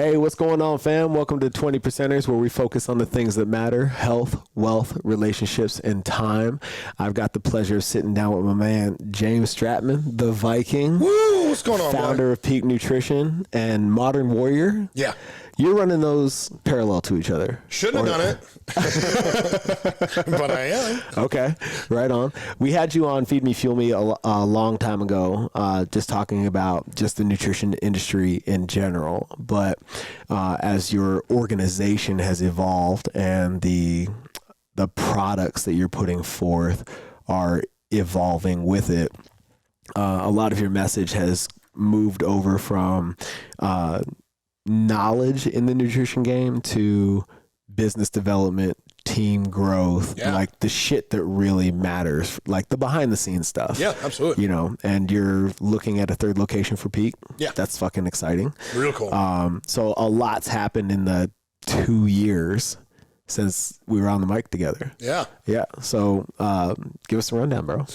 Hey, what's going on, fam? Welcome to 20 Percenters, where we focus on the things that matter: health, wealth, relationships, and time. I've got the pleasure of sitting down with my man, James Stratman, the Viking. Woo! What's going on, founder boy? of Peak Nutrition and Modern Warrior. Yeah. You're running those parallel to each other. Shouldn't have done it, but I am. Okay, right on. We had you on Feed Me, Fuel Me a long time ago, just talking about just the nutrition industry in general. But as your organization has evolved and the products that you're putting forth are evolving with it, a lot of your message has moved over from knowledge in the nutrition game to business development, team growth, like the shit that really matters, like the behind the scenes stuff. Yeah, absolutely. You know, and you're looking at a third location for Peak. Yeah. That's fucking exciting. Real cool. So a lot's happened in the 2 years since we were on the mic together. Yeah. Yeah. So give us a rundown, bro.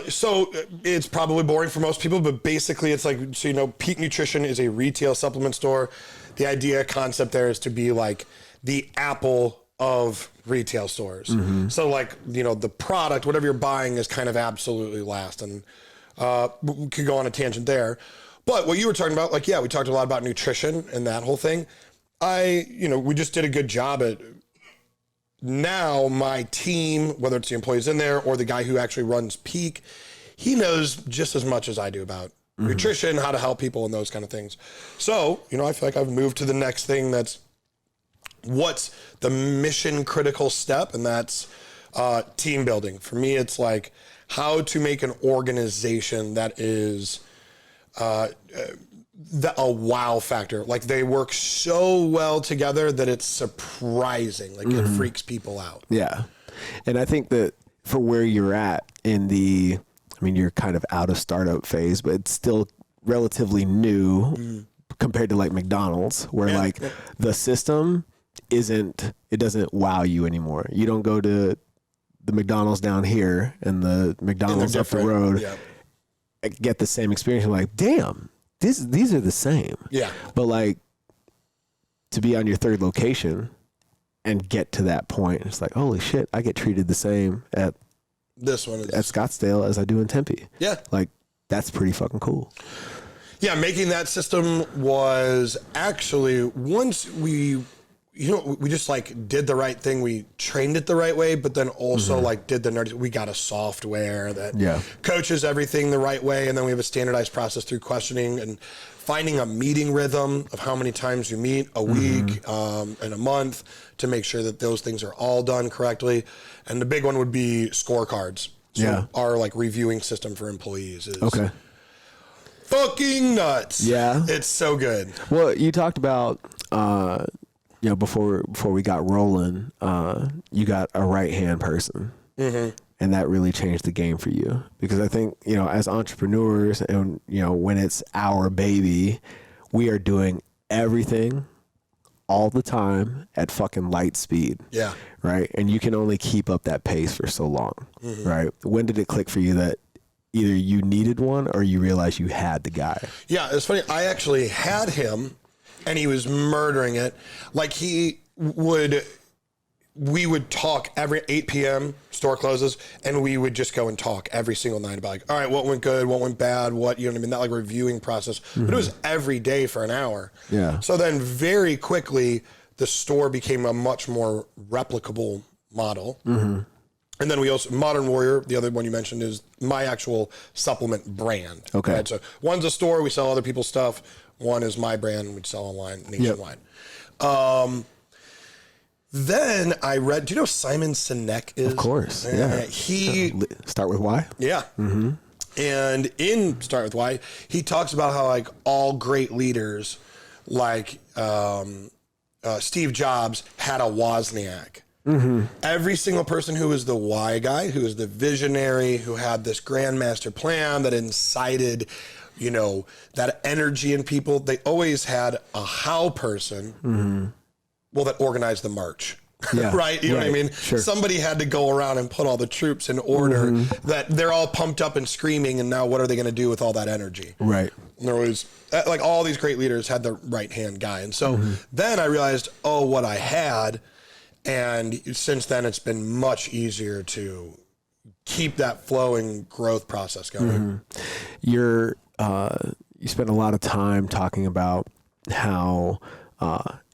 So it's probably boring for most people, but basically it's like, so, you know, Peak Nutrition is a retail supplement store. The idea concept there is to be like the Apple of retail stores. Mm-hmm. So like, you know, the product, whatever you're buying is kind of absolutely last. And we could go on a tangent there. But what you were talking about, like, yeah, we talked a lot about nutrition and that whole thing. We just did a good job at now my team, whether it's the employees in there or the guy who actually runs Peak, he knows just as much as I do about nutrition, how to help people and those kind of things. So, you know, I feel like I've moved to the next thing that's what's the mission critical step, and that's team building. For me, it's like how to make an organization that is a wow factor. Like they work so well together that it's surprising. Like it freaks people out. Yeah. And I think that for where you're at in you're kind of out of startup phase, but it's still relatively new compared to like McDonald's, where the system doesn't wow you anymore. You don't go to the McDonald's down here and the McDonald's up the road, get the same experience. You're like, damn, these are the same. Yeah. But like to be on your third location and get to that point, it's like, holy shit, I get treated the same at this one at Scottsdale as I do in Tempe. Yeah. Like that's pretty fucking cool. Yeah. Making that system was actually once we just like did the right thing. We trained it the right way, but then also like did the nerdy. We got a software that coaches everything the right way. And then we have a standardized process through questioning and finding a meeting rhythm of how many times you meet a week and a month to make sure that those things are all done correctly. And the big one would be scorecards. So our like reviewing system for employees is fucking nuts. Yeah. It's so good. Well, you talked about, before we got rolling, you got a right-hand person. Mm-hmm. And that really changed the game for you. Because I think, as entrepreneurs and, when it's our baby, we are doing everything all the time at fucking light speed. Yeah. Right? And you can only keep up that pace for so long. Mm-hmm. Right? When did it click for you that either you needed one or you realized you had the guy? Yeah, it's funny. I actually had him. And he was murdering it. Like we would talk every 8 p.m. store closes, and we would just go and talk every single night about like, all right, what went good, what went bad, what, you know what I mean? That like reviewing process, but it was every day for an hour. Yeah. So then very quickly, the store became a much more replicable model. Mm-hmm. And then we also, Modern Warrior, the other one you mentioned, is my actual supplement brand. Okay. Right? So one's a store, we sell other people's stuff. One is my brand, we sell online nationwide. Yep. Then I read, do you know Simon Sinek is? Of course, yeah. He Start with Why? Yeah. Mm-hmm. And in Start with Why, he talks about how like all great leaders, like Steve Jobs had a Wozniak. Mm-hmm. Every single person who was the why guy, who was the visionary, who had this grand master plan that incited, that energy in people, they always had a how person, that organized the march. Yeah. right? You know what I mean? Sure. Somebody had to go around and put all the troops in order that they're all pumped up and screaming. And now what are they going to do with all that energy? Right. And there was like all these great leaders had the right hand guy. And so then I realized, what I had. And since then it's been much easier to keep that flowing growth process going. You spend a lot of time talking about how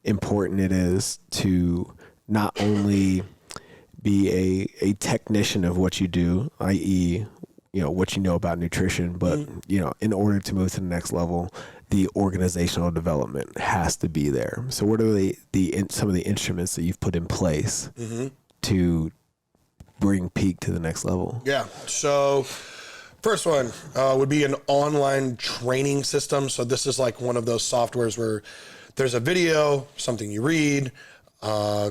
important it is to not only be a technician of what you do, i.e., what you know about nutrition, but in order to move to the next level, the organizational development has to be there. So what are some of the instruments that you've put in place to bring Peak to the next level? Yeah. So first one would be an online training system. So this is like one of those softwares where there's a video, something you read,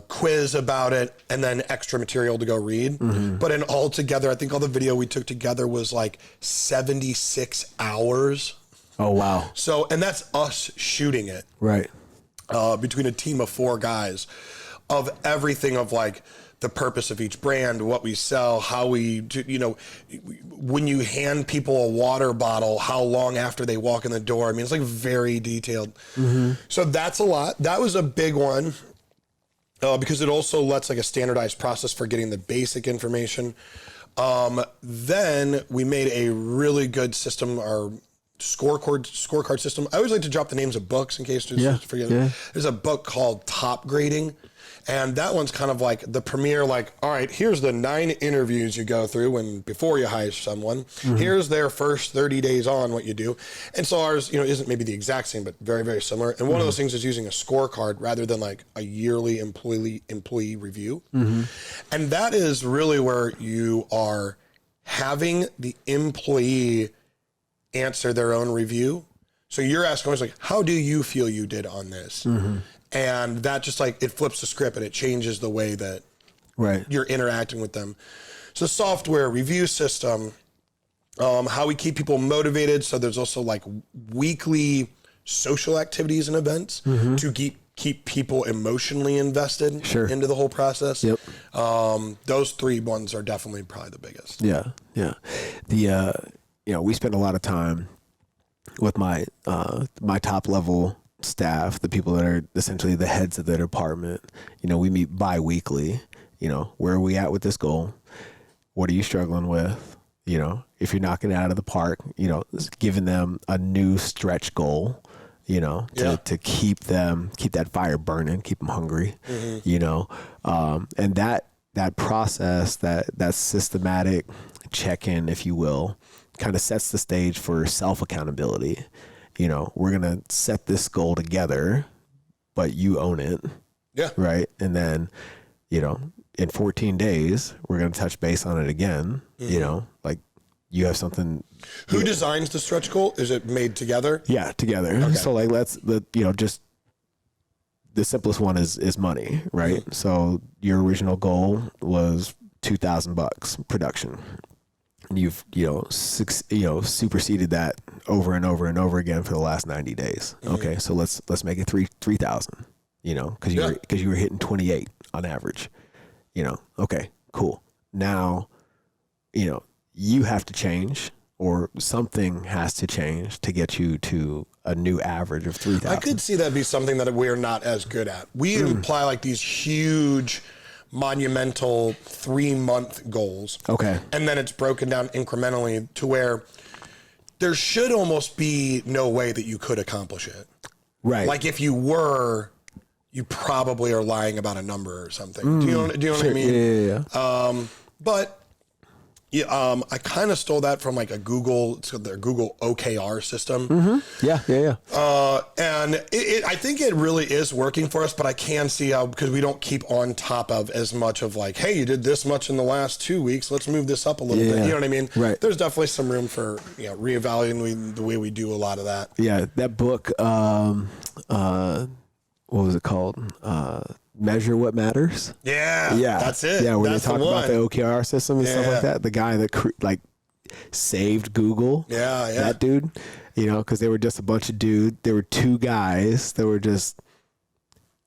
quiz about it, and then extra material to go read. But in all together, I think all the video we took together was like 76 hours. Oh, wow. So, and that's us shooting it. Right. Between a team of 4 guys of everything of like the purpose of each brand, what we sell, how we do, when you hand people a water bottle, how long after they walk in the door. I mean, it's like very detailed. So that's a lot. That was a big one. Because it also lets like a standardized process for getting the basic information. Then we made a really good system, our scorecard system. I always like to drop the names of books in case to forget. Yeah. There's a book called Top Grading. And that one's kind of like the premier, like, all right, here's the 9 interviews you go through before you hire someone. Here's their first 30 days on what you do. And so ours, isn't maybe the exact same, but very, very similar. And one of those things is using a scorecard rather than like a yearly employee review. And that is really where you are having the employee answer their own review. So you're asking always like, how do you feel you did on this? And that just like, it flips the script and it changes the way that you're interacting with them. So software review system, how we keep people motivated. So there's also like weekly social activities and events to keep people emotionally invested into the whole process. Those 3 ones are definitely probably the biggest. Yeah. We spend a lot of time with my top level staff, the people that are essentially the heads of the department. We meet bi-weekly. Where are we at with this goal? What are you struggling with? If you're knocking it out of the park, giving them a new stretch goal, to keep that fire burning, keep them hungry, and that process, that systematic check-in, if you will, kind of sets the stage for self-accountability. We're going to set this goal together, but you own it. Yeah. Right. And then, in 14 days, we're going to touch base on it again. Like you have something. Who designs the stretch goal? Is it made together? Yeah, together. Okay. So like, just the simplest one is money, right? So your original goal was $2,000 production. And you've superseded that over and over and over again for the last 90 days. Okay, so let's make it 3,000. Because you were hitting 28 on average. Okay, cool. Now, you have to change, or something has to change to get you to a new average of 3,000. I could see that be something that we're not as good at. We apply like these huge, monumental 3-month goals. Okay. And then it's broken down incrementally to where there should almost be no way that you could accomplish it. Right. Like if you were, you probably are lying about a number or something. Do you know what I mean? Yeah. But I kind of stole that from like a Google, it's their Google OKR system. Yeah. And I think it really is working for us, but I can see how, because we don't keep on top of as much of like, hey, you did this much in the last 2 weeks, let's move this up a little bit. You know what I mean? Right. There's definitely some room for reevaluating the way we do a lot of that. Yeah. That book, what was it called? Measure What Matters. Yeah, that's it. Yeah, where that's they talk about the OKR system and stuff like that. The guy that saved Google. Yeah. That dude, because they were just a bunch of dudes. There were 2 guys that were just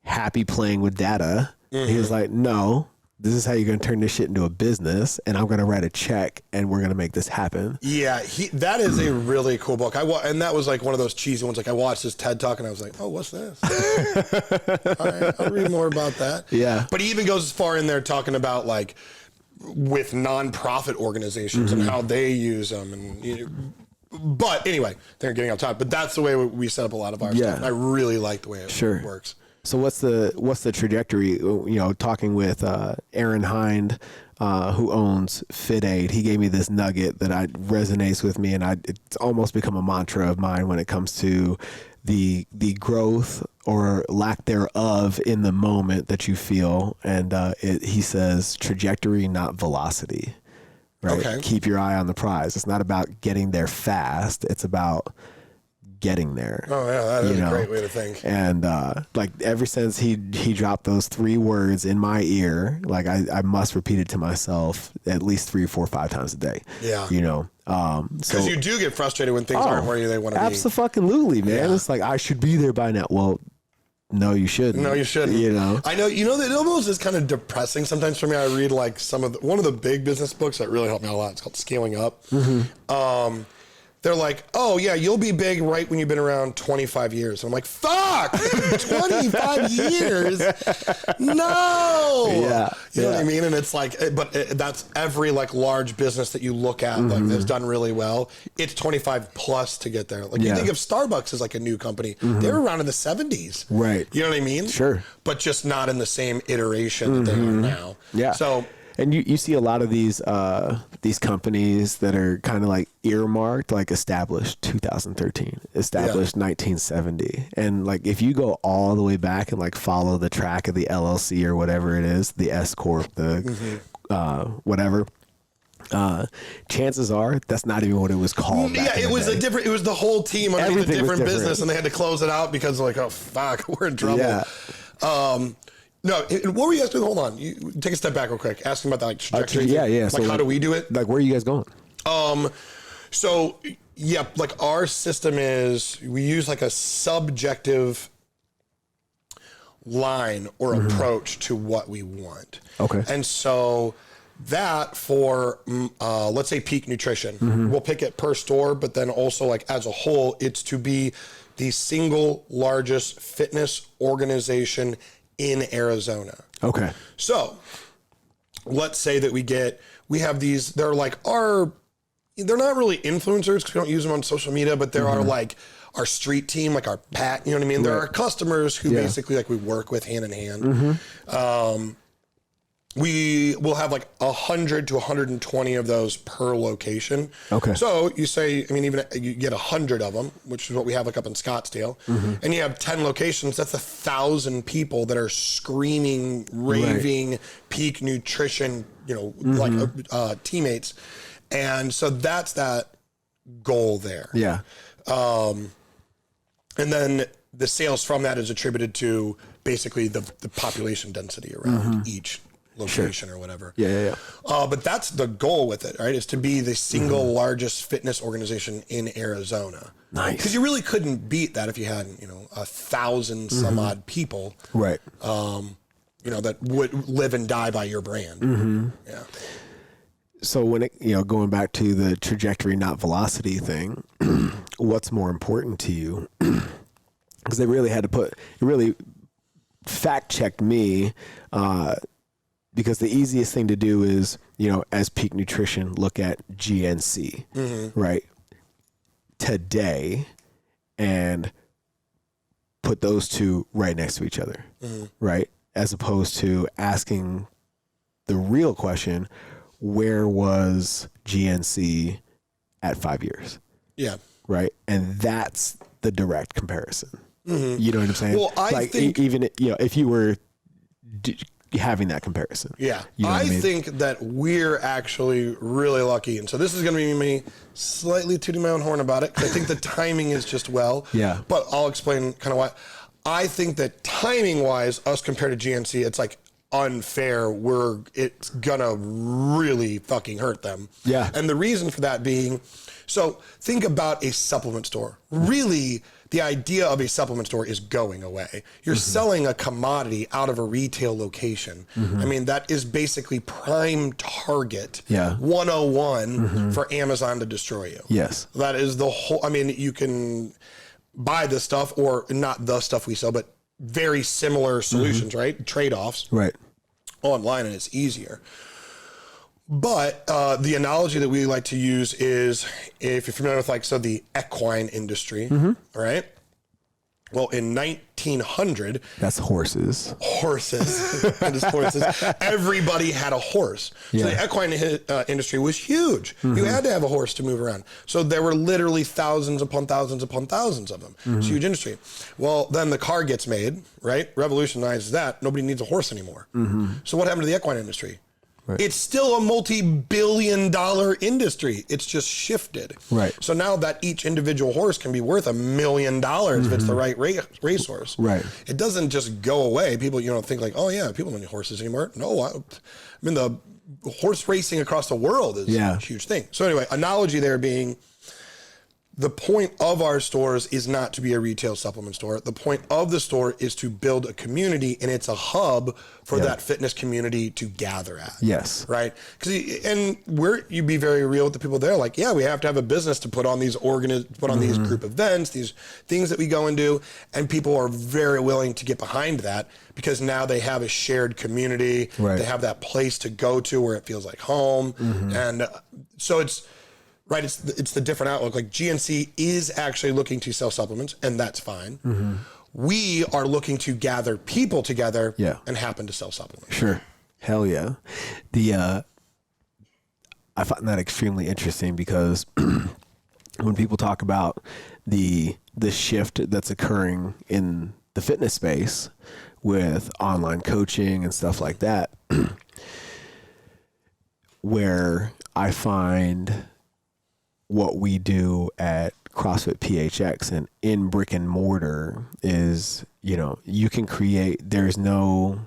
happy playing with data, He was like, no, this is how you're going to turn this shit into a business, and I'm going to write a check, and we're going to make this happen. Yeah, that is a really cool book. And that was like one of those cheesy ones. Like I watched this TED Talk, and I was like, oh, what's this? All right, I'll read more about that. Yeah. But he even goes as far in there talking about like with nonprofit organizations and how they use them. And but anyway, they're getting off topic. But that's the way we set up a lot of our stuff. And I really like the way it works. So what's the trajectory? Talking with Aaron Hind, who owns Fit Aid, he gave me this nugget that resonates with me, and it's almost become a mantra of mine when it comes to the growth or lack thereof in the moment that you feel. And he says trajectory, not velocity. Right? Okay. Keep your eye on the prize. It's not about getting there fast. It's about getting there. Oh yeah, that is a great way to think. And like ever since he dropped those 3 words in my ear, like I must repeat it to myself at least 3, 4, 5 times a day. Yeah. Because you do get frustrated when things aren't where they want to be. Absolutely, man. Yeah. It's like I should be there by now. Well, no, you shouldn't. No, you shouldn't. I know. That almost is kind of depressing sometimes for me. I read like one of the big business books that really helped me a lot. It's called Scaling Up. Mm-hmm. They're like, oh, yeah, you'll be big right when you've been around 25 years. And I'm like, fuck, 25 years? No. Yeah. You know what I mean? And it's like, that's every like large business that you look at like that's done really well. It's 25 plus to get there. Like you think of Starbucks as like a new company. They were around in the 70s. Right. You know what I mean? Sure. But just not in the same iteration that they are now. Yeah. So. And you see a lot of these companies that are kind of like earmarked, like established 2013, established 1970. And like if you go all the way back and like follow the track of the LLC or whatever it is, the S Corp, the whatever, chances are that's not even what it was called. Yeah, it was it was the whole team underneath a different business, and they had to close it out because like, oh fuck, we're in trouble. Yeah. No, what were you guys doing? Hold on. You take a step back real quick. Asking about that like trajectory. Yeah. Like so how do we do it? Like where are you guys going? So yeah, like our system is we use like a subjective line or approach to what we want. Okay. And so that for let's say Peak Nutrition, we'll pick it per store, but then also like as a whole, it's to be the single largest fitness organization in Arizona. Okay. So let's say that we have these, they're not really influencers because we don't use them on social media, but there are like our street team, like our PAT, you know what I mean? There are customers who basically like we work with hand in hand. We will have like 100 to 120 of those per location. Okay. So you say, I mean, even you get 100 of them, which is what we have like up in Scottsdale, and you have 10 locations. That's 1,000 people that are screaming, raving, Peak Nutrition, like teammates. And so that's that goal there. Yeah. And then the sales from that is attributed to basically the population density around each location or whatever. Yeah. But that's the goal with it, right? Is to be the single largest fitness organization in Arizona. Nice. Because you really couldn't beat that if you had, 1,000 some odd people. Right. That would live and die by your brand. Yeah. So when it, going back to the trajectory, not velocity thing, what's more important to you? Because they really had to it really fact checked me, because the easiest thing to do is, as Peak Nutrition, look at GNC, right? Today, and put those two right next to each other, right? As opposed to asking the real question, where was GNC at 5 years? Yeah. Right. And that's the direct comparison. You know what I'm saying? Well, I think even, if you were having that comparison. Yeah. I think that we're actually really lucky. And so this is going to be me slightly tooting my own horn about it, because I think the timing is just Yeah. But I'll explain kind of why. I think that timing wise, us compared to GNC, it's like unfair. It's gonna really fucking hurt them. Yeah. And the reason for that being, so think about a supplement store. Really, the idea of a supplement store is going away. You're selling a commodity out of a retail location. I mean, that is basically prime target 101 for Amazon to destroy you. Yes. That is the whole, I mean, you can buy the stuff, or not the stuff we sell, but very similar solutions, right? Trade-offs. Right. Online, and it's easier. But the analogy that we like to use is, if you're familiar with the equine industry, right? Well, in 1900, that's horses. That is horses. Everybody had a horse. So the equine industry was huge. You had to have a horse to move around. So there were literally thousands upon thousands upon thousands of them. It's a huge industry. Well, then the car gets made, right? Revolutionizes that. Nobody needs a horse anymore. So what happened to the equine industry? Right. It's still a multi-billion-dollar industry. It's just shifted. Right. So now that each individual horse can be worth $1 million if it's the right racehorse. Right. It doesn't just go away. People, think like, oh yeah, people don't need horses anymore. No, I mean the horse racing across the world is a huge thing. So anyway, analogy there being, the point of our stores is not to be a retail supplement store. The point of the store is to build a community, and it's a hub for that fitness community to gather at. Yes. Right? You be very real with the people there. Like, we have to have a business to put on these these group events, these things that we go and do. And people are very willing to get behind that because now they have a shared community. Right. They have that place to go to where it feels like home. And so it's the different outlook. Like, GNC is actually looking to sell supplements, and that's fine. We are looking to gather people together and happen to sell supplements. Sure. Hell yeah. I find that extremely interesting because when people talk about the shift that's occurring in the fitness space with online coaching and stuff like that, where I find what we do at CrossFit PHX and in brick and mortar is, you can create, there's no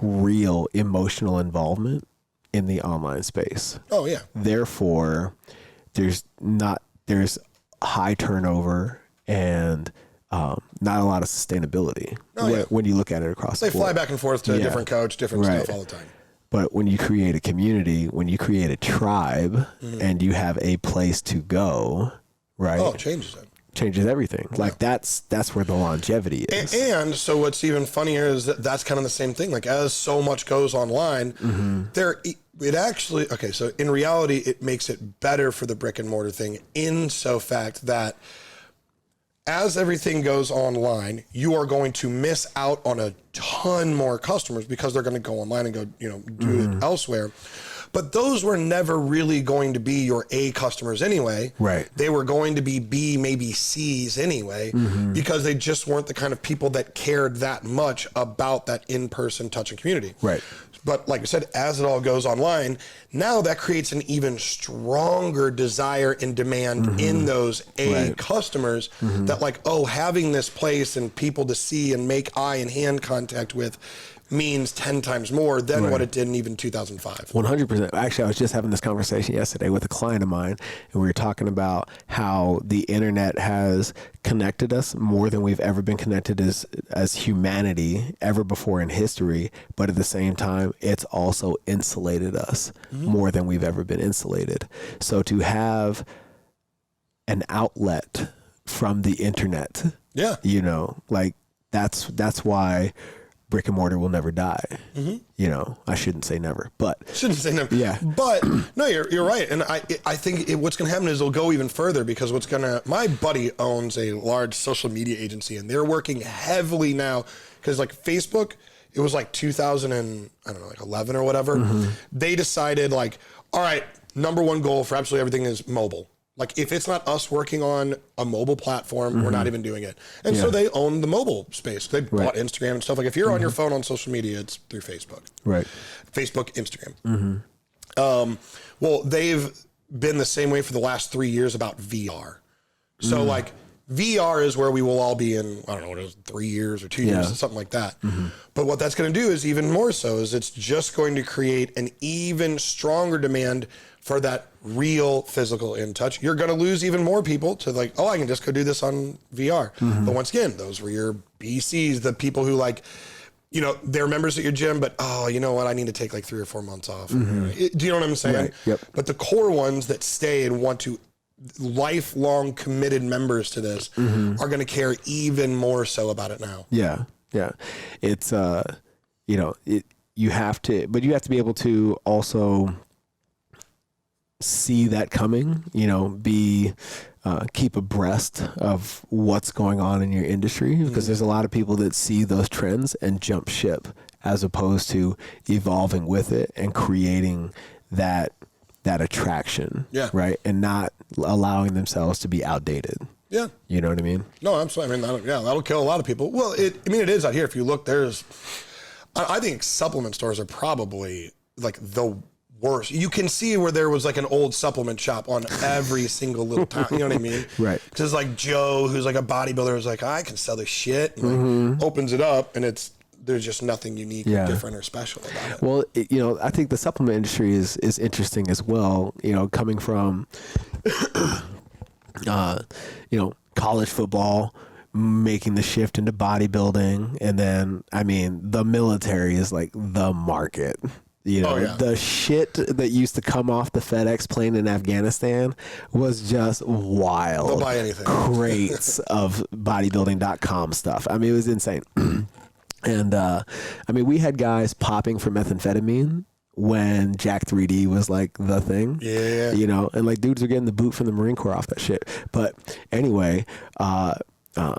real emotional involvement in the online space. Oh yeah. Therefore, there's high turnover and not a lot of sustainability when you look at it across the board. They fly back and forth to a different coach, different stuff all the time. But when you create a community, when you create a tribe and you have a place to go, right? Oh, it changes it. Changes everything. Yeah. Like that's where the longevity is. And so what's even funnier is that's kind of the same thing. Like, as so much goes online, so in reality, it makes it better for the brick and mortar thing in so fact that as everything goes online, you are going to miss out on a ton more customers because they're going to go online and go, do it elsewhere. But those were never really going to be your A customers anyway. Right. They were going to be B, maybe C's anyway, because they just weren't the kind of people that cared that much about that in-person touching community. Right. But like I said, as it all goes online, now that creates an even stronger desire and demand in those A customers that having this place and people to see and make eye and hand contact with means 10 times more than what it did in even 2005. 100%. Actually, I was just having this conversation yesterday with a client of mine, and we were talking about how the internet has connected us more than we've ever been connected as humanity ever before in history. But at the same time, it's also insulated us more than we've ever been insulated. So to have an outlet from the internet, that's why brick and mortar will never die. I shouldn't say never, but yeah. But no, you're right. And I think what's going to happen is it'll go even further because my buddy owns a large social media agency and they're working heavily now because Facebook, it was 2011 or whatever. They decided all right, number one goal for absolutely everything is mobile. If it's not us working on a mobile platform, we're not even doing it. And so they own the mobile space. They bought Instagram and stuff. If you're on your phone on social media, it's through Facebook. Right. Facebook, Instagram. Well, they've been the same way for the last 3 years about VR. So VR is where we will all be in, I don't know what it is, 3 years or 2 years or something like that. But what that's going to do is even more so is it's just going to create an even stronger demand for that real physical in touch. You're going to lose even more people to like, oh, I can just go do this on VR. But once again, those were your BCs, the people who like, you know, they're members at your gym, but oh, you know what? I need to take like 3 or 4 months off. Do you know what I'm saying? Right. Yep. But the core ones that stay and want to lifelong committed members to this are going to care even more so about it now. Yeah. Yeah. It's, you know, you have to be able to also see that coming, you know, keep abreast of what's going on in your industry, because there's a lot of people that see those trends and jump ship as opposed to evolving with it and creating that attraction, right? And not allowing themselves to be outdated. Yeah. You know what I mean? No, absolutely. I mean, that'll kill a lot of people. Well, it is out here. If you look, I think supplement stores are probably like the worst. You can see where there was like an old supplement shop on every single little town. You know what I mean? Right. Because like Joe, who's like a bodybuilder, is like, I can sell this shit. And like, opens it up, and there's just nothing unique or different or special about it. Well, you know, I think the supplement industry is interesting as well. You know, coming from, you know, college football, making the shift into bodybuilding, and then, I mean, the military is like the market. You know, the shit that used to come off the FedEx plane in Afghanistan was just wild. They'll buy anything. Crates of bodybuilding.com stuff. I mean, it was insane. And, I mean, we had guys popping for methamphetamine when Jack 3D was like the thing. Yeah. You know, and like dudes are getting the boot from the Marine Corps off that shit. But anyway, and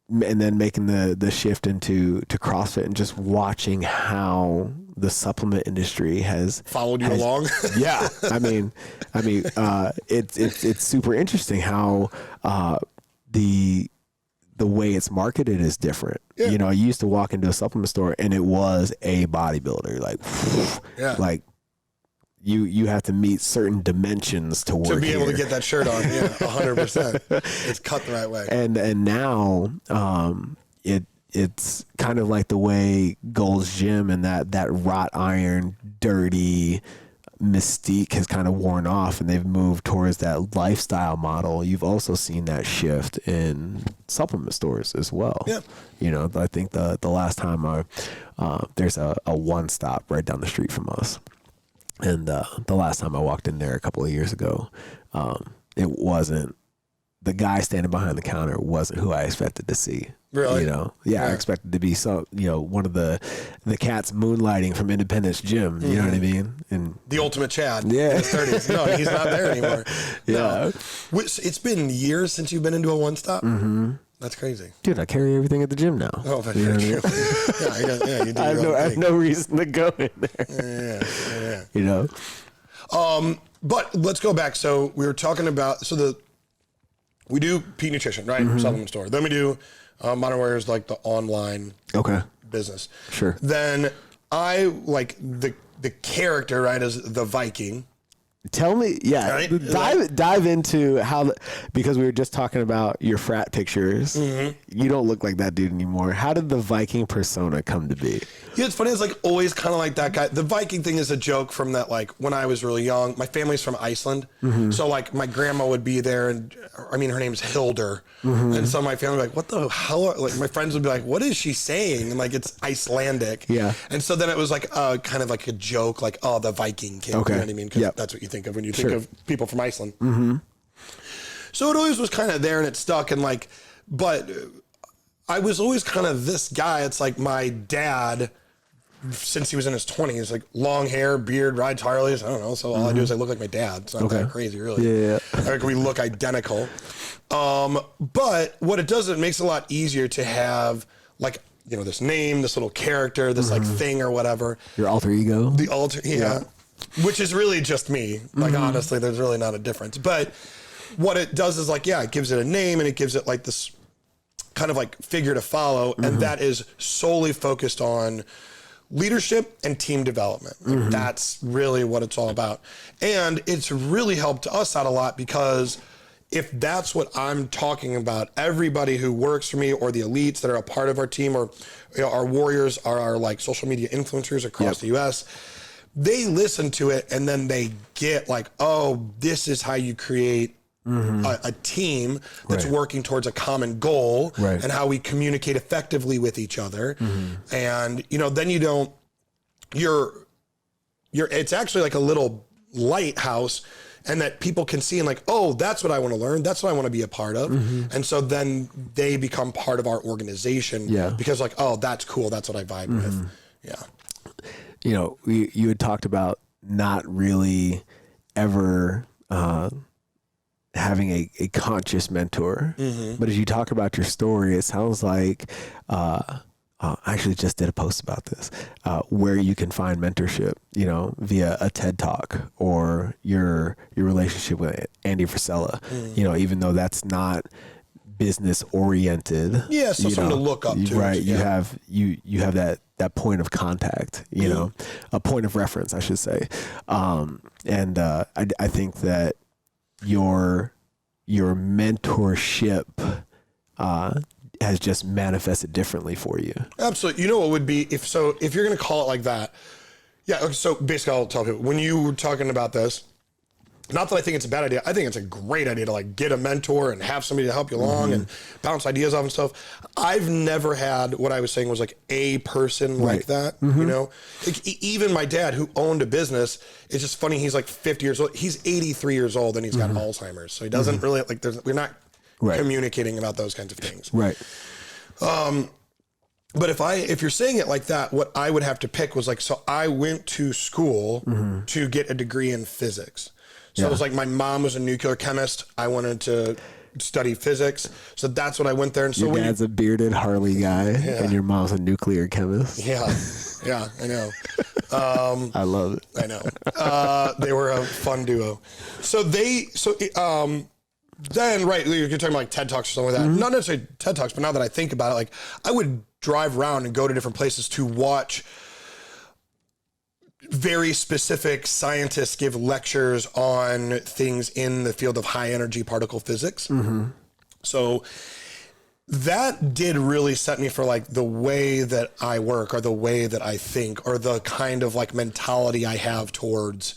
then making the shift into CrossFit and just watching how the supplement industry has followed you along. Yeah. I mean, it's super interesting how, the way it's marketed is different. Yeah. You know, I used to walk into a supplement store and it was a bodybuilder, like, like you have to meet certain dimensions to work to be able here. to get that shirt on. Yeah. 100%. It's cut the right way. And now, it's kind of like the way Gold's Gym and that wrought iron, dirty mystique has kind of worn off, and they've moved towards that lifestyle model. You've also seen that shift in supplement stores as well. Yeah. You know, I think the last time there's a One Stop right down the street from us. And the last time I walked in there a couple of years ago, it wasn't, the guy standing behind the counter wasn't who I expected to see. Really? You know, I expected to be one of the cats moonlighting from Independence Gym. You know what I mean? And the ultimate Chad. Yeah. In his 30s. No, he's not there anymore. Yeah. No. It's been years since you've been into a One Stop. That's crazy. Dude, I carry everything at the gym now. Oh, that's you know true. You do. I have no reason to go in there. Yeah. You know? But let's go back. So we were talking about, we do Peak Nutrition, right? Supplement store. Then we do Modern Warriors, like the online business. Sure. Then I like the character, right, as the Viking. Tell me, dive into how, because we were just talking about your frat pictures. You don't look like that dude anymore. How did the Viking persona come to be? Yeah, it's funny. It's like always kind of like that guy. The Viking thing is a joke from that, like when I was really young. My family's from Iceland, so like my grandma would be there, and I mean her name's Hildur, and so my family would be like, what the hell? Like my friends would be like, what is she saying? And like it's Icelandic. Yeah. And so then it was like kind of like a joke, like, oh, the Viking kid. Okay. You know what I mean? Because that's what you think of when you think of people from Iceland. So it always was kind of there, and it stuck, and like, but I was always kind of this guy. It's like my dad, since he was in his 20s, like long hair, beard, rides Harleys. I don't know. So all I do is I look like my dad. It's not that crazy, really. Yeah. Like we look identical. But what it does, it makes it a lot easier to have like, you know, this name, this little character, this like thing or whatever. Your alter ego. The alter, yeah. Which is really just me. Like, honestly, there's really not a difference. But what it does is like, it gives it a name, and it gives it like this kind of like figure to follow. And that is solely focused on leadership and team development. Like that's really what it's all about. And it's really helped us out a lot because if that's what I'm talking about, everybody who works for me or the elites that are a part of our team or our warriors are our like social media influencers across the US, they listen to it and then they get like, oh, this is how you create a team that's working towards a common goal and how we communicate effectively with each other. And, you know, then it's actually like a little lighthouse, and that people can see and like, oh, that's what I want to learn. That's what I want to be a part of. And so then they become part of our organization because like, oh, that's cool. That's what I vibe with. Yeah. You know, you had talked about not really ever having a conscious mentor, but as you talk about your story, it sounds like, I actually just did a post about this, where you can find mentorship, you know, via a TED Talk or your relationship with Andy Frisella, you know, even though that's not business oriented. Yeah, so something to look up to. Right. You have that point of contact, you know, a point of reference, I should say. And I think that your mentorship has just manifested differently for you. Absolutely. You know what would be if you're going to call it like that. Yeah. Okay, so basically I'll tell people when you were talking about this, not that I think it's a bad idea. I think it's a great idea to like get a mentor and have somebody to help you along and bounce ideas off and stuff. I've never had what I was saying was like a person like that, you know, like, even my dad who owned a business. It's just funny. He's like 50 years old. He's 83 years old and he's got Alzheimer's. So he doesn't really like, we're not communicating about those kinds of things. Right. But if you're saying it like that, what I would have to pick was like, so I went to school to get a degree in physics. So it was like, my mom was a nuclear chemist. I wanted to study physics. So that's what I went there. And so your dad's a bearded Harley guy and your mom's a nuclear chemist. Yeah. Yeah, I know. I love it. I know. They were a fun duo. Then, right, you're talking about like TED Talks or something like that. Not necessarily TED Talks, but now that I think about it, like I would drive around and go to different places to watch very specific scientists give lectures on things in the field of high energy particle physics. So that did really set me for like the way that I work or the way that I think or the kind of like mentality I have towards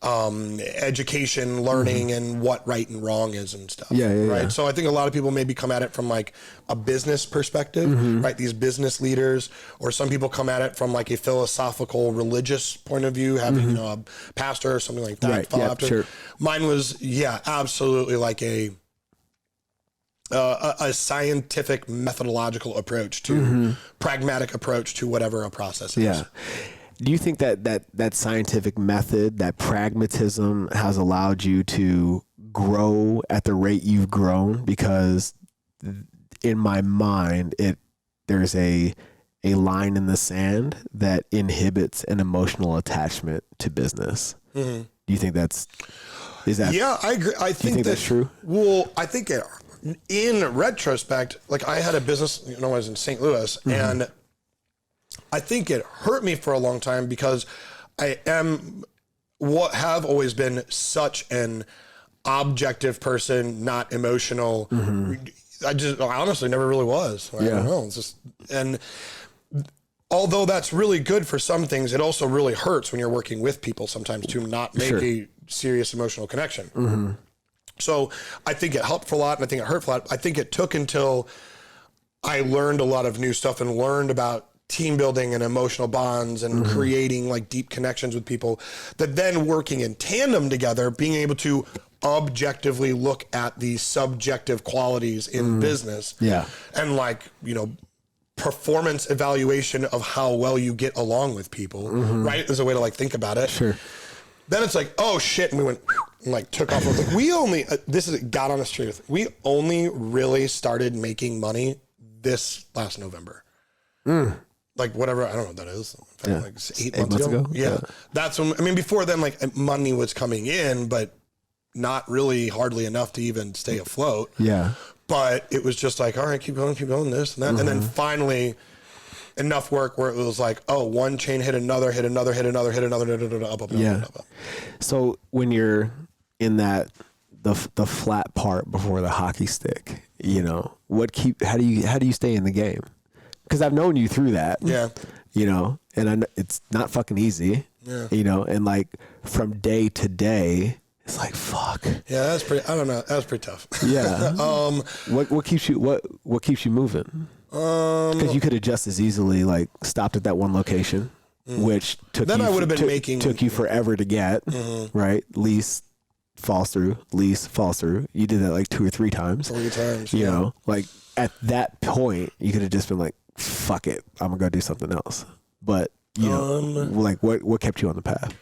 education, learning, and what right and wrong is and stuff. Right. So I think a lot of people maybe come at it from like a business perspective, right? These business leaders, or some people come at it from like a philosophical, religious point of view, having, you know, a pastor or something like that. Right. Sure. Mine was, absolutely like a scientific methodological approach to pragmatic approach to whatever a process is. Yeah. Do you think that scientific method, that pragmatism has allowed you to grow at the rate you've grown? Because in my mind, there's a line in the sand that inhibits an emotional attachment to business. Do you think is that? Yeah, I agree. I think that's true. Well, I think in retrospect, like I had a business, you know, I was in St. Louis and I think it hurt me for a long time because I have always been such an objective person, not emotional. I honestly never really was. I don't know. It's just, and although that's really good for some things, it also really hurts when you're working with people sometimes to not make a serious emotional connection. So I think it helped for a lot and I think it hurt for a lot. I think it took until I learned a lot of new stuff and learned about team building and emotional bonds and creating like deep connections with people, that then working in tandem together, being able to objectively look at the subjective qualities in business and like, you know, performance evaluation of how well you get along with people, right? There's a way to like think about it. Sure. Then it's like, oh shit. And we went and like took off. Like we only, this is God honest truth. We only really started making money this last November. Like whatever, I don't know what that is. Like 8 months ago. Yeah. That's when, I mean, before then, like money was coming in, but not really hardly enough to even stay afloat. Yeah. But it was just like, all right, keep going, this and that. And then finally enough work where it was like, oh, one chain hit another, up. So when you're in that the flat part before the hockey stick. You know, how do you stay in the game? Because I've known you through that. Yeah. You know, and I know it's not fucking easy. Yeah. You know, and like from day to day, it's like fuck. Yeah, that's pretty. I don't know. That was pretty tough. Yeah. What keeps you moving? Because you could have just as easily like stopped at that one location, which took then you I would have been making took you forever to get. Right, lease falls through. You did that like 2 or 3 times. 3 times. You know, like at that point, you could have just been like, "Fuck it, I'm gonna go do something else." But you know, like what kept you on the path?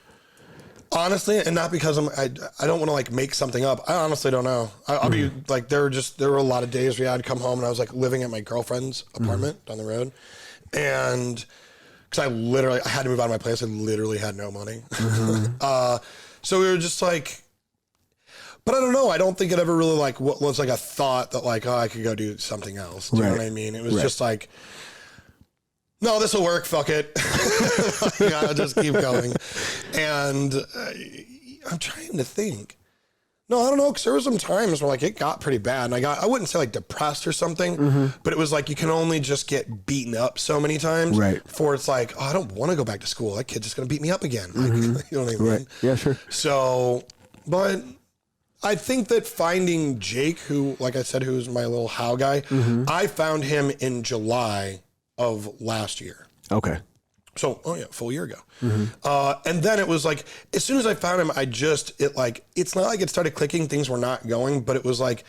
Honestly, and not because I don't want to like make something up. I honestly don't know. I'll be like, there were a lot of days where I'd come home and I was like living at my girlfriend's apartment down the road. And cause I had to move out of my place. I literally had no money. So we were just like, but I don't know. I don't think it ever really like was like a thought that like, oh, I could go do something else. Do you know what I mean? It was just like, no, this will work. Fuck it. I'll just keep going. And I'm trying to think. No, I don't know. Cause there were some times where like it got pretty bad and I wouldn't say like depressed or something, but it was like, you can only just get beaten up so many times before it's like, oh, I don't want to go back to school. That kid's just going to beat me up again. Like, you know what I mean? Right. Yeah, sure. So, but I think that finding Jake, who, like I said, who's my little how guy, I found him in July of last year. Okay. So, full year ago. And then it was like, as soon as I found him, it's not like it started clicking, things were not going, but it was like,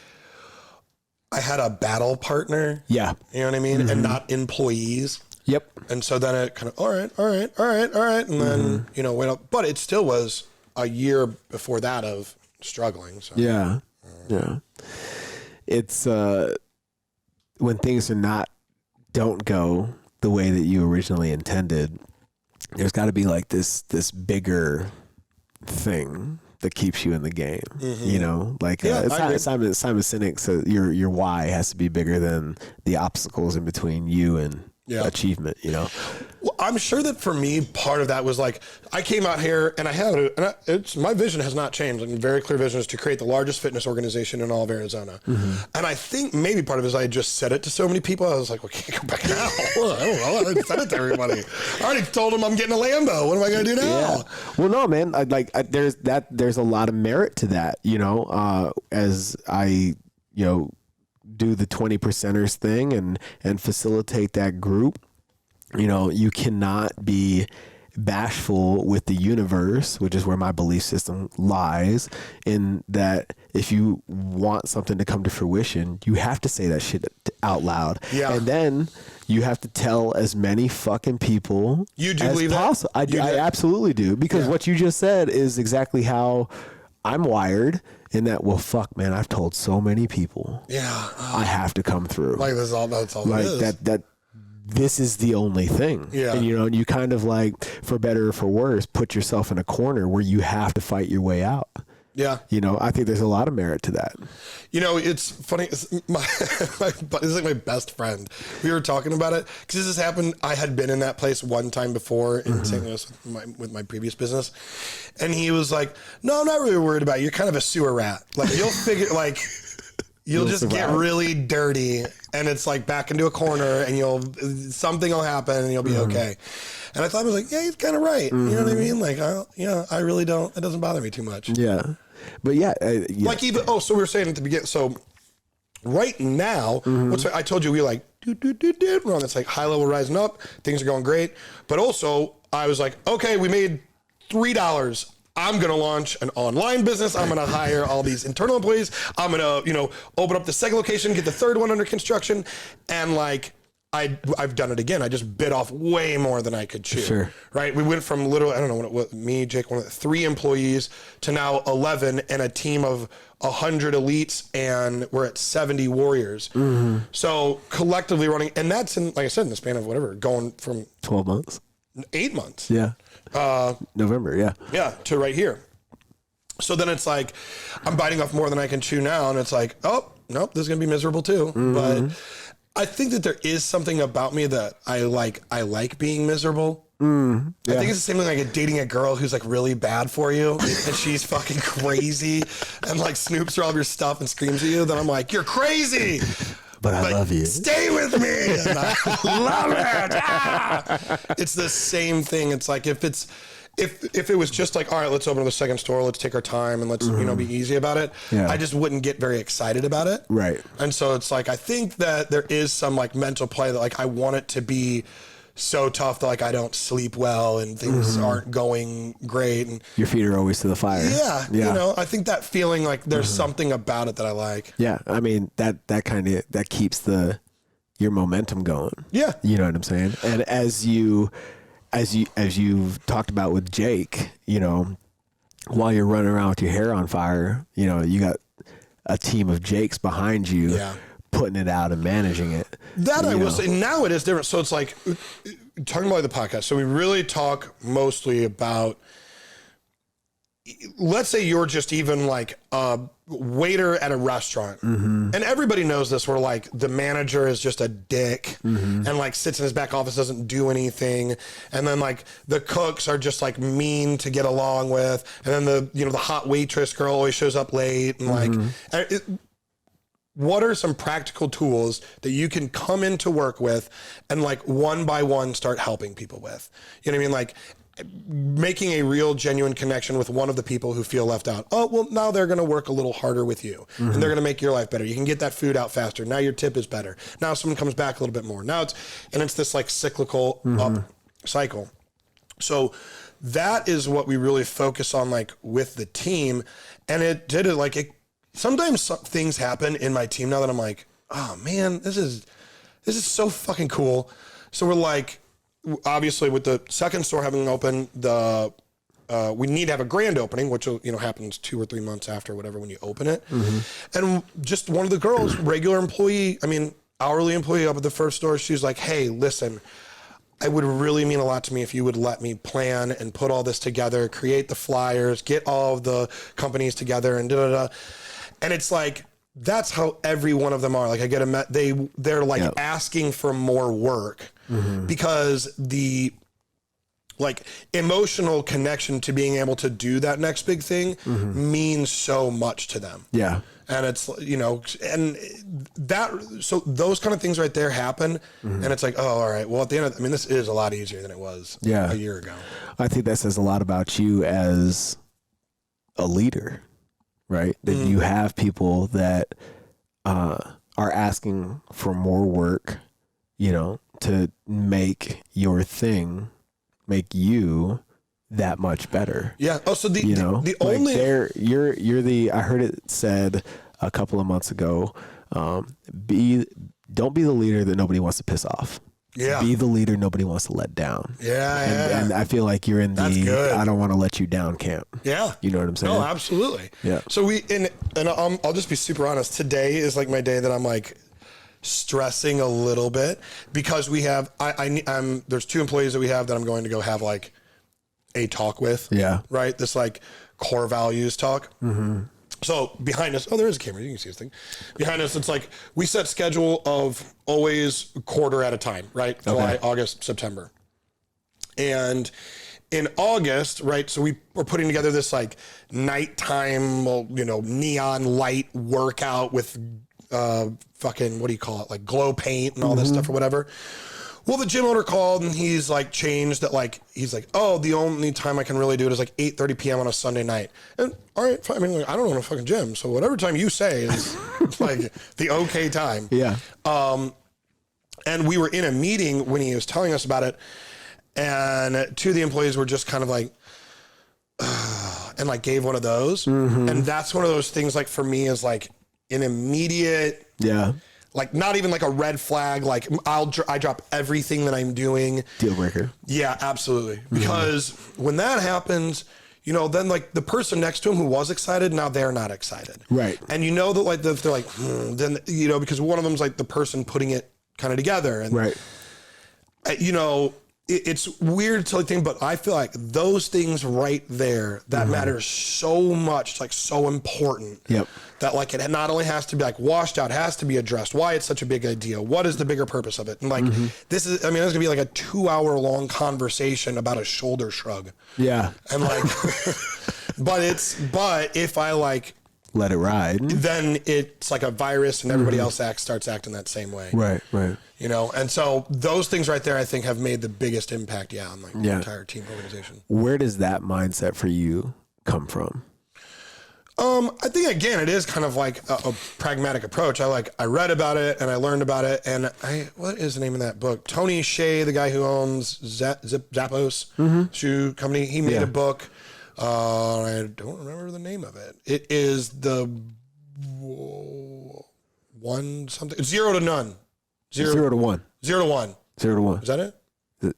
I had a battle partner. Yeah. You know what I mean? And not employees. Yep. And so then it kind of, all right. And then, you know, went up, but it still was a year before that of struggling. So. Yeah. Yeah. It's, when things don't go the way that you originally intended, there's got to be like this bigger thing that keeps you in the game. You know, like Simon Sinek said, your why has to be bigger than the obstacles in between you and achievement. You know, well, I'm sure that for me, part of that was like, I came out here and my vision has not changed. Like, very clear vision is to create the largest fitness organization in all of Arizona. And I think maybe part of it is I just said it to so many people. I was like, well, I can't go back now. I don't know. I already said it to everybody. I already told them I'm getting a Lambo. What am I going to do now? Yeah. Well, no, man, there's a lot of merit to that, you know, as I, you know, do the 20%ers thing and facilitate that group. You know, you cannot be bashful with the universe, which is where my belief system lies, in that if you want something to come to fruition, you have to say that shit out loud. Yeah. And then you have to tell as many fucking people you do as believe possible. That? I absolutely do, because what you just said is exactly how I'm wired. In that, well, fuck, man, I've told so many people. Yeah. I have to come through. Like, that's all like it is. That this is the only thing. Yeah. And, you know, you kind of like, for better or for worse, put yourself in a corner where you have to fight your way out. Yeah. You know, I think there's a lot of merit to that. You know, it's funny. It's this is like my best friend. We were talking about it because this has happened. I had been in that place one time before in St. Louis with my previous business. And he was like, no, I'm not really worried about it. You're kind of a sewer rat. Like, you'll figure, like, you'll just survive. Get really dirty and it's like back into a corner and something will happen and you'll be okay. And I thought, I was like, yeah, he's kind of right. You know what I mean? Like, I really don't, it doesn't bother me too much. Yeah. But like even, so we were saying at the beginning, so right now, I told you, we were like, we're on this like high level rising up, things are going great. But also I was like, okay, we made $3. I'm going to launch an online business. I'm going to hire all these internal employees. I'm going to, open up the second location, get the third one under construction. And like, I've done it again. I just bit off way more than I could chew. Sure. Right. We went from literally, I don't know what me, Jake, 3 employees to now 11 and a team of 100 elites, and we're at 70 warriors. So collectively running, and that's in, like I said, in the span of whatever, going from 12 months, 8 months. Yeah. November. Yeah. Yeah. To right here. So then it's like, I'm biting off more than I can chew now. And it's like, oh, nope, this is going to be miserable too. But I think that there is something about me that I like being miserable. I think it's the same thing like dating a girl who's like really bad for you and she's fucking crazy and like snoops through all of your stuff and screams at you. Then I'm like, you're crazy. But I love you. Stay with me. And I love it. Ah! It's the same thing. It's like if it was just like, all right, let's open the second store, let's take our time and let's be easy about it. Yeah. I just wouldn't get very excited about it. Right. And so it's like I think that there is some like mental play that like I want it to be so tough that like I don't sleep well and things aren't going great and your feet are always to the fire. Yeah. You know, I think that feeling like there's something about it that I like. Yeah. I mean, that keeps your momentum going. Yeah. You know what I'm saying? And as you've talked about with Jake, you know, while you're running around with your hair on fire, you know, you got a team of Jakes behind you. Yeah. Putting it out and managing it. That I will say now it is different. So it's like talking about the podcast. So we really talk mostly about, let's say you're just even like a waiter at a restaurant and everybody knows this where like the manager is just a dick and like sits in his back office, doesn't do anything. And then like the cooks are just like mean to get along with. And then the hot waitress girl always shows up late and like, what are some practical tools that you can come into work with and like one by one start helping people with? You know what I mean? Like making a real genuine connection with one of the people who feel left out. Oh, well, now they're going to work a little harder with you and they're going to make your life better. You can get that food out faster. Now your tip is better. Now someone comes back a little bit more. Now it's this like cyclical up cycle. So that is what we really focus on like with the team. And sometimes things happen in my team now that I'm like, oh man, this is so fucking cool. So we're like, obviously with the second store having opened, we need to have a grand opening, which happens 2 or 3 months after whatever when you open it. And just one of the girls, hourly employee up at the first store, she's like, hey, listen, it would really mean a lot to me if you would let me plan and put all this together, create the flyers, get all of the companies together and da-da-da. And it's like, that's how every one of them are. Like I get they're like asking for more work because the like emotional connection to being able to do that next big thing means so much to them. Yeah. And it's, and so those kind of things right there happen. And it's like, oh, all right. Well, at the end this is a lot easier than it was a year ago. I think that says a lot about you as a leader. Right. That you have people that are asking for more work, to make your thing, make you that much better. Yeah. Oh, so the only I heard it said a couple of months ago, don't be the leader that nobody wants to piss off. Yeah. Be the leader nobody wants to let down. Yeah. And I feel like you're in the I don't want to let you down camp. Yeah. You know what I'm saying? No, absolutely. Yeah. So I'll just be super honest. Today is like my day that I'm like stressing a little bit because we have, there's 2 employees that we have that I'm going to go have like a talk with. Yeah. Right. This like core values talk. So behind us, there is a camera. You can see this thing. Behind us, it's like we set schedule of always a quarter at a time, right? July, August, September. And in August, right, so we were putting together this like nighttime, neon light workout with fucking, what do you call it? Like glow paint and all this stuff or whatever. Well, the gym owner called and he's like changed that. Like, he's like, oh, the only time I can really do it is like 8:30 PM on a Sunday night. And all right, I mean, like, I don't own a fucking gym. So whatever time you say is like the okay time. Yeah. And we were in a meeting when he was telling us about it. And 2 of the employees were just kind of like, and like gave one of those. And that's one of those things like for me is like an immediate, like not even like a red flag. Like I drop everything that I'm doing. Deal breaker. Yeah, absolutely. Because when that happens, then like the person next to him who was excited, now they're not excited. Right. And that like they're like, then, because one of them's like the person putting it kind of together. And, right. it's weird to think, but I feel like those things right there, that matters so much. It's like so important. Yep. That like it not only has to be like washed out, has to be addressed. Why it's such a big idea. What is the bigger purpose of it? And like this is, I mean, there's gonna be like a 2-hour long conversation about a shoulder shrug. Yeah. And like, but if I like let it ride, then it's like a virus, and everybody else starts acting that same way. Right. You know, and so those things right there, I think, have made the biggest impact, on like the entire team organization. Where does that mindset for you come from? I think again, it is kind of like a pragmatic approach. I read about it and I learned about it, and what is the name of that book? Tony Hsieh, the guy who owns Zappos shoe company, he made a book. I don't remember the name of it. It is the one something, 0 to none. 0 to 1. 0 to 1. 0 to 1. Is that it?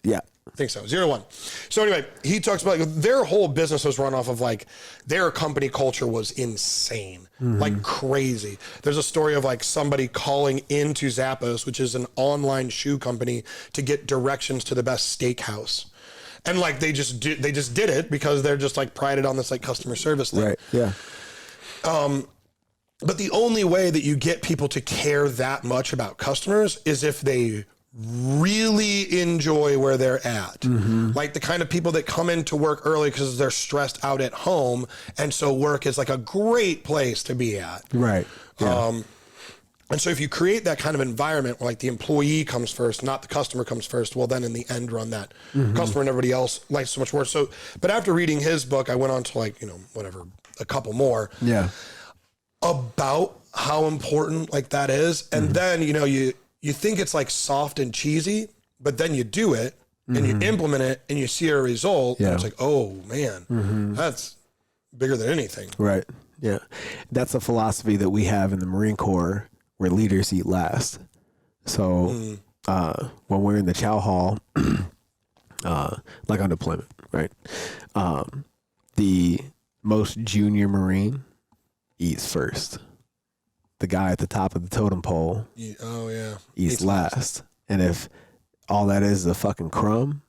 Yeah. I think so. 0 to 1. So anyway, he talks about like, their whole business was run off of like their company culture was insane, like crazy. There's a story of like somebody calling into Zappos, which is an online shoe company, to get directions to the best steakhouse. And like they just did it because they're just like prided on this like customer service thing. Right. Yeah. But the only way that you get people to care that much about customers is if they really enjoy where they're at. Like the kind of people that come into work early because they're stressed out at home. And so work is like a great place to be at. Right. Yeah. And so if you create that kind of environment where like the employee comes first, not the customer comes first, well then in the end run that customer and everybody else likes so much more. So, but after reading his book, I went on to like, a couple more. Yeah. About how important like that is. And then, you think it's like soft and cheesy, but then you do it and you implement it and you see a result. And it's like, oh man, that's bigger than anything. Right. Yeah. That's a philosophy that we have in the Marine Corps where leaders eat last. So when we're in the chow hall, like on deployment, right? The most junior Marine eats first. The guy at the top of the totem pole eats last. And if all that is a fucking crumb,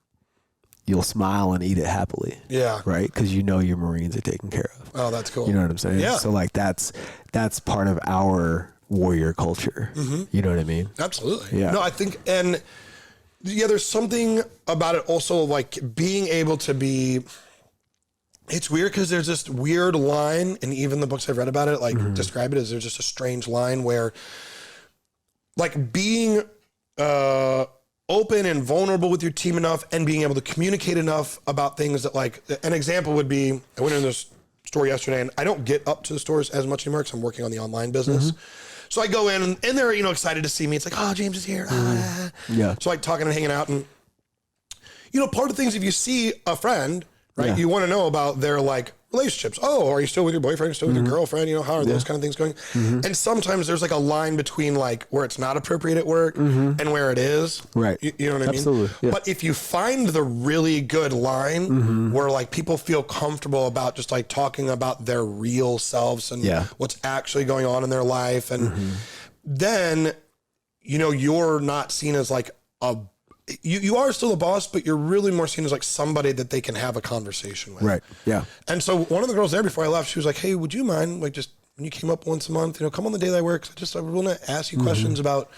you'll smile and eat it happily. Yeah. Right? Because your Marines are taken care of. Oh, that's cool. You know what I'm saying? Yeah. So like that's part of our warrior culture. You know what I mean? Absolutely. Yeah. No, I think, and there's something about it also like being able to be, it's weird because there's this weird line, and even the books I've read about it, like describe it as there's just a strange line where like being open and vulnerable with your team enough and being able to communicate enough about things that like, an example would be, I went in this store yesterday and I don't get up to the stores as much anymore because I'm working on the online business. So I go in and they're, excited to see me. It's like, oh, James is here. Yeah. So like talking and hanging out and, part of the things, if you see a friend, right, you want to know about their like relationships. Oh, are you still with your boyfriend? Are you still with your girlfriend? How are those kind of things going? And sometimes there's like a line between like where it's not appropriate at work and where it is. Right. You know what I mean? Absolutely. Yeah. But if you find the really good line where like people feel comfortable about just like talking about their real selves and what's actually going on in their life, and then, you're not seen as like you are still a boss, but you're really more seen as like somebody that they can have a conversation with. Right. Yeah. And so one of the girls there before I left, she was like, hey, would you mind like just when you came up once a month, come on the day that I work. I want to ask you questions about,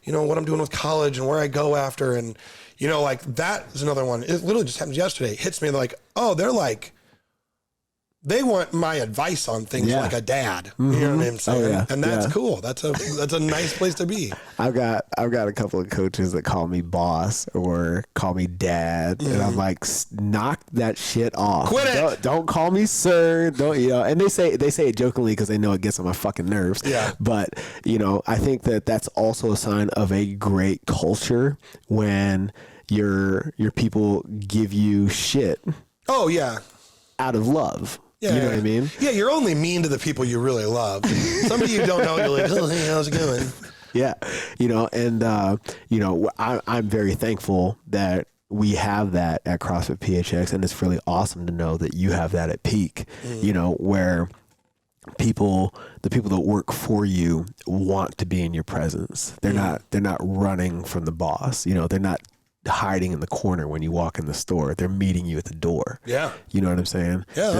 what I'm doing with college and where I go after. And, like that is another one. It literally just happened yesterday. It hits me like, oh, they're like, they want my advice on things like a dad. You know what I'm saying? Oh, yeah. And that's cool. That's a nice place to be. I've got a couple of coaches that call me boss or call me dad, and I'm like, knock that shit off. Quit it. Don't call me sir. Don't And they say it jokingly because they know it gets on my fucking nerves. Yeah. But I think that that's also a sign of a great culture when your people give you shit. Oh yeah. Out of love. Yeah, you know what I mean? Yeah, you're only mean to the people you really love. Somebody you don't know, you're like, oh, hey, how's it going? Yeah. I'm very thankful that we have that at CrossFit PHX, and it's really awesome to know that you have that at Peak, where the people that work for you want to be in your presence. They're not running from the boss. They're not hiding in the corner when you walk in the store. They're meeting you at the door. Yeah. You know what I'm saying? Yeah.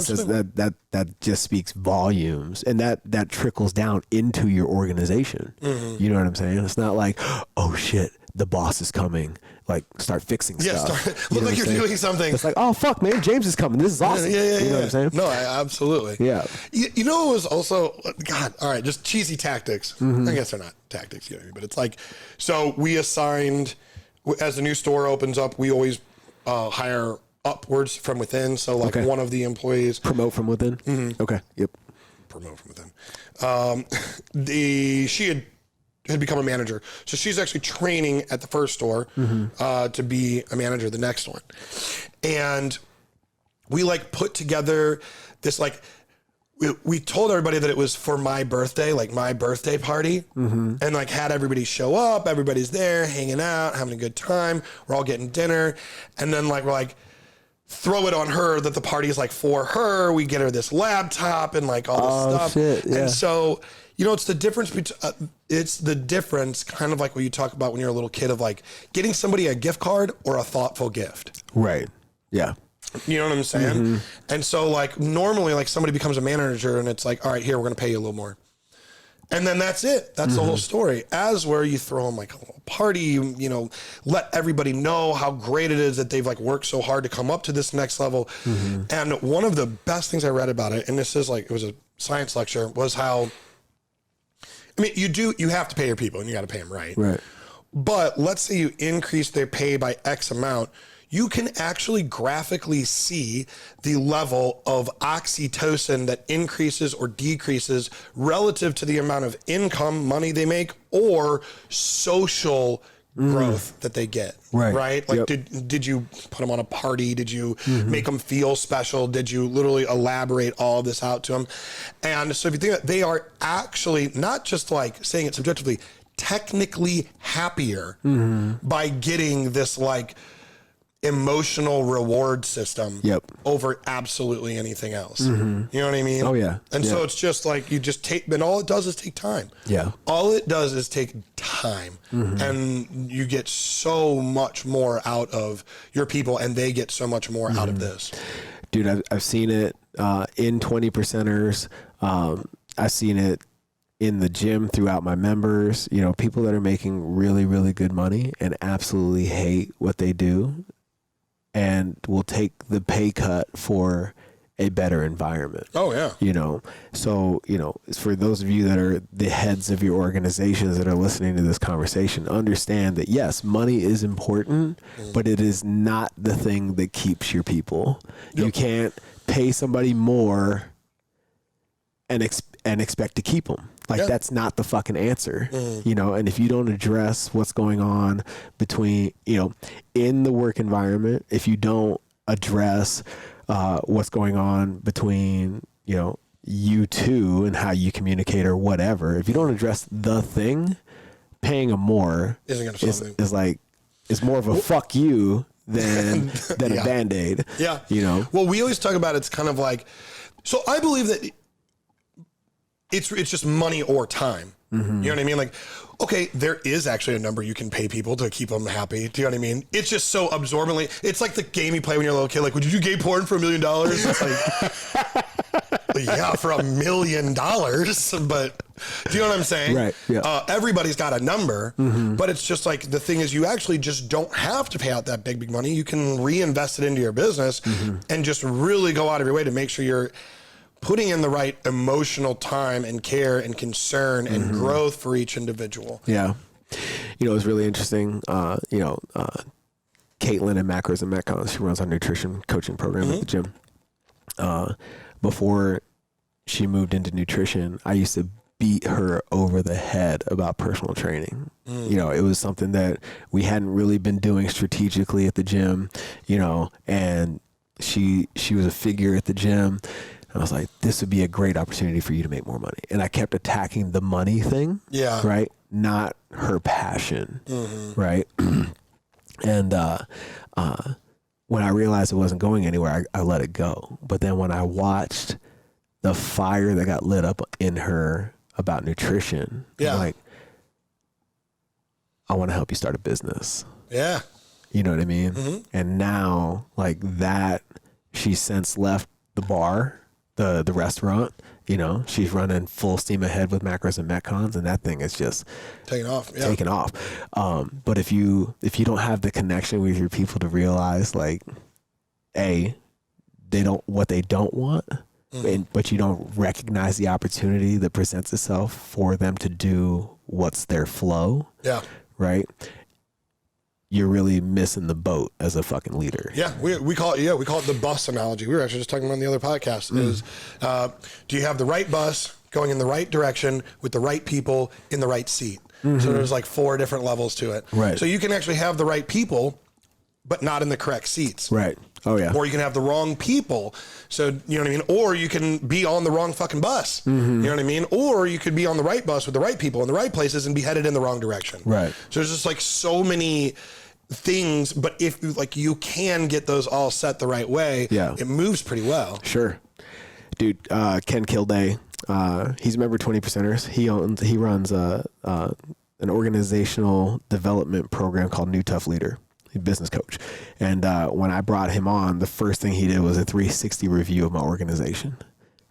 That just speaks volumes, and that trickles down into your organization. You know what I'm saying? It's not like, oh shit, the boss is coming. Like, start fixing stuff. Look like you're doing something. It's like, oh fuck, man, James is coming. This is awesome. Yeah. You know what I'm saying? No, absolutely. Yeah. You know, it was also, God, all right, just cheesy tactics. I guess they're not tactics, you know, but it's like, so we assigned, as the new store opens up, we always hire upwards from within. So like one of the employees. Promote from within? Okay. Yep. Promote from within. She had become a manager. So she's actually training at the first store to be a manager the next one. And we like put together this, like, we told everybody that it was for my birthday, like my birthday party, and like had everybody show up. Everybody's there hanging out, having a good time. We're all getting dinner. And then like, we're like, throw it on her that the party is like for her. We get her this laptop and like all this stuff. Shit, yeah. And so, you know, it's the difference between, it's the difference kind of like what you talk about when you're a little kid of like getting somebody a gift card or a thoughtful gift. Right. Yeah. You know what I'm saying? And so like normally like somebody becomes a manager and it's like, all right, here, we're going to pay you a little more. And then that's it. That's the whole story. As where you throw them like a little party, you know, let everybody know how great it is that they've like worked so hard to come up to this next level. And one of the best things I read about it, and this is like, it was a science lecture, was how, I mean, you have to pay your people and you got to pay them right. Right. But let's say you increase their pay by X amount, you can actually graphically see the level of oxytocin that increases or decreases relative to the amount of income, money they make, or social growth that they get. Right? Like, did you put them on a party? Did you make them feel special? Did you literally elaborate all of this out to them? And so if you think that they are actually not just like saying it subjectively, technically happier by getting this like emotional reward system over absolutely anything else. You know what I mean? Oh yeah. And so it's just like you just take, and all it does is take time. Yeah. All it does is take time, and you get so much more out of your people, and they get so much more out of this. Dude, I've seen it in 20 percenters. I've seen it in the gym throughout my members. You know, people that are making really, really good money and absolutely hate what they do, and will take the pay cut for a better environment. Oh yeah. You know, so, you know, for those of you that are the heads of your organizations that are listening to this conversation, understand that yes, money is important, but it is not the thing that keeps your people. You can't pay somebody more and expect to keep them. Like that's not the fucking answer, you know? And if you don't address what's going on between, you know, in the work environment, if you don't address what's going on between, you know, you two and how you communicate or whatever, if you don't address the thing, paying them more is more of a fuck you than a Band-Aid. Yeah. You know? Well, we always talk about it's kind of like, so I believe that it's just money or time. You know what I mean? Like, okay, there is actually a number you can pay people to keep them happy. Do you know what I mean? It's just so absorbently. It's like the game you play when you're a little kid. Like, would you do gay porn for $1 million? It's like, yeah, for $1 million. But do you know what I'm saying? Right. Yeah. Everybody's got a number, but it's just like the thing is you actually just don't have to pay out that big money. You can reinvest it into your business and just really go out of your way to make sure you're putting in the right emotional time and care and concern and growth for each individual. Yeah. You know, it was really interesting. You know, Caitlin at Macros and Metcons, she runs our nutrition coaching program at the gym. Before she moved into nutrition, I used to beat her over the head about personal training. You know, it was something that we hadn't really been doing strategically at the gym, you know, and she was a figure at the gym. I was like, this would be a great opportunity for you to make more money. And I kept attacking the money thing. Yeah. Right. Not her passion. Right. And when I realized it wasn't going anywhere, I let it go. But then when I watched the fire that got lit up in her about nutrition, I'm like, I want to help you start a business. Yeah. You know what I mean? And now like that, she's since left the bar, the restaurant, you know, she's running full steam ahead with macros and metcons, and that thing is just taking off. But if you don't have the connection with your people to realize like, they don't what they don't want, but you don't recognize the opportunity that presents itself for them to do what's their flow. Yeah. Right. You're really missing the boat as a fucking leader. Yeah, we call it the bus analogy. We were actually just talking about on the other podcast. Is do you have the right bus going in the right direction with the right people in the right seat? So there's like 4 different levels to it. Right. So you can actually have the right people, but not in the correct seats. Right. Oh yeah. Or you can have the wrong people. So you know what I mean. Or you can be on the wrong fucking bus. You know what I mean. Or you could be on the right bus with the right people in the right places and be headed in the wrong direction. Right. So there's just like so many things, but if like you can get those all set the right way, it moves pretty well. Sure. Dude, Ken Kilday, he's a member of 20 Percenters. He runs an organizational development program called New Tough Leader. He's a business coach. And when I brought him on, the first thing he did was a 360 review of my organization,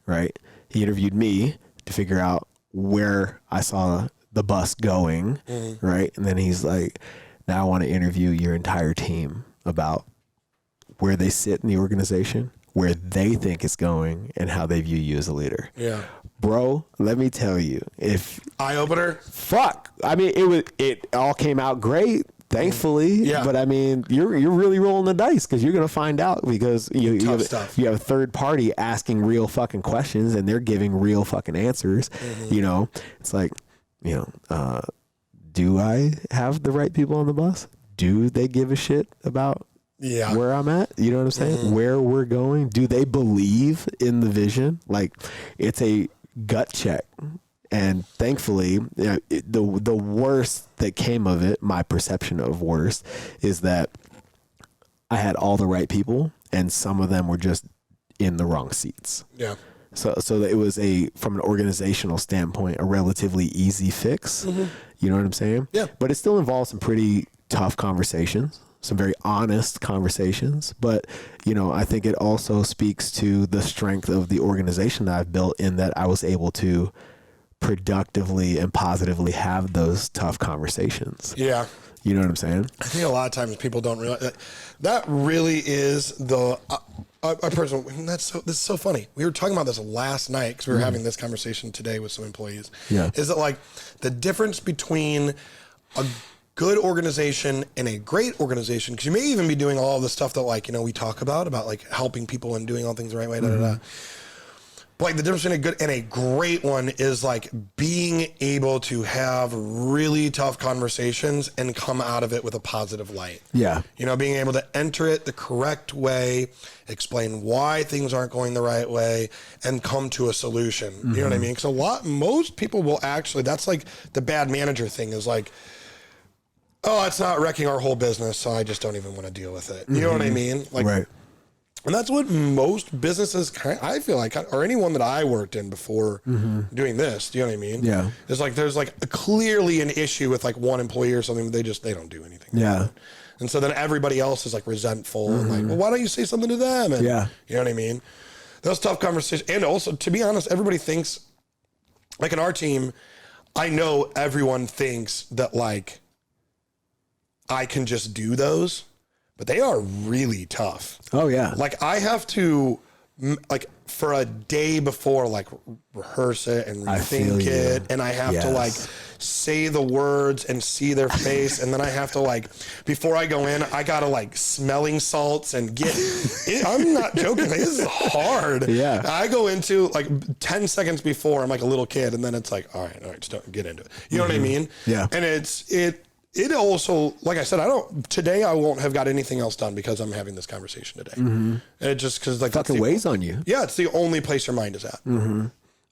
right? He interviewed me to figure out where I saw the bus going, right? And then he's like, now I want to interview your entire team about where they sit in the organization, where they think it's going, and how they view you as a leader. Yeah. Bro, let me tell you, if eye opener, fuck. I mean, it all came out great, thankfully. Yeah. But I mean, you're really rolling the dice because you're gonna find out because you have a third party asking real fucking questions and they're giving real fucking answers. You know, it's like, you know, do I have the right people on the bus? Do they give a shit about where I'm at? You know what I'm saying? Where we're going? Do they believe in the vision? Like, it's a gut check. And thankfully, you know, the worst that came of it, my perception of worst, is that I had all the right people and some of them were just in the wrong seats. Yeah. So that it was from an organizational standpoint, a relatively easy fix. You know what I'm saying? Yeah. But it still involves some pretty tough conversations, some very honest conversations. But, you know, I think it also speaks to the strength of the organization that I've built in that I was able to productively and positively have those tough conversations. Yeah. You know what I'm saying? I think a lot of times people don't realize that really is the... this is so funny. We were talking about this last night because we were having this conversation today with some employees. Yeah. Is that like the difference between a good organization and a great organization? Because you may even be doing all the stuff that, like, you know, we talk about like helping people and doing all things the right way. But like the difference between a good and a great one is like being able to have really tough conversations and come out of it with a positive light. Yeah. You know, being able to enter it the correct way, explain why things aren't going the right way, and come to a solution. You know what I mean? Because most people will actually, that's like the bad manager thing is like, oh, it's not wrecking our whole business, so I just don't even want to deal with it. You know what I mean? Like, right. And that's what most businesses, I feel like, or anyone that I worked in before doing this, do you know what I mean? Yeah. It's like, there's like clearly an issue with like one employee or something, but they don't do anything. Yeah. And so then everybody else is like resentful and like, well, why don't you say something to them? And, you know what I mean? Those tough conversations. And also, to be honest, everybody thinks, like in our team, I know everyone thinks that like, I can just do those. But they are really tough. Oh, yeah. Like, I have to, like, for a day before, like, rehearse it and rethink it. And I have to, like, say the words and see their face. And then I have to, like, before I go in, I got to, like, smelling salts and get it. I'm not joking. Like, this is hard. Yeah. I go into, like, 10 seconds before, I'm like a little kid. And then it's like, all right, just don't get into it. You know what I mean? Yeah. And it also, like I said, today I won't have got anything else done because I'm having this conversation today. And it just, because like fucking weighs on you. Yeah. It's the only place your mind is at.